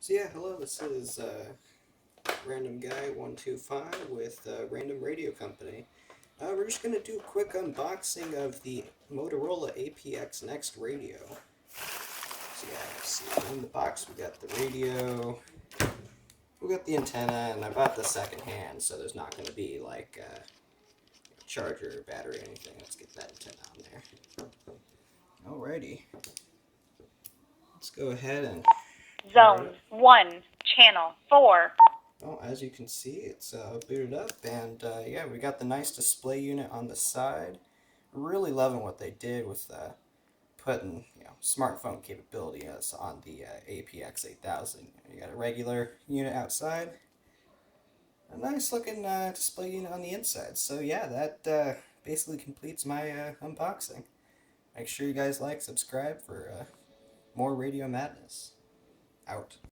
So yeah, hello, this is Random Guy 125 with Random Radio Company. We're just going to do a quick unboxing of the Motorola APX Next radio. So yeah, let's see, in the box we got the radio, we got the antenna, and I bought the second hand, so there's not going to be like a charger, battery, anything. Let's get that antenna on there. Alrighty, let's go ahead and Zone 1, Channel 4. well, as you can see, it's booted up, and yeah, we got the nice display unit on the side. Really loving what they did with putting smartphone capability on the APX 8000. You got a regular unit outside, a nice looking display unit on the inside. So yeah, that basically completes my unboxing. Make sure you guys like, subscribe for more Radio Madness. Out.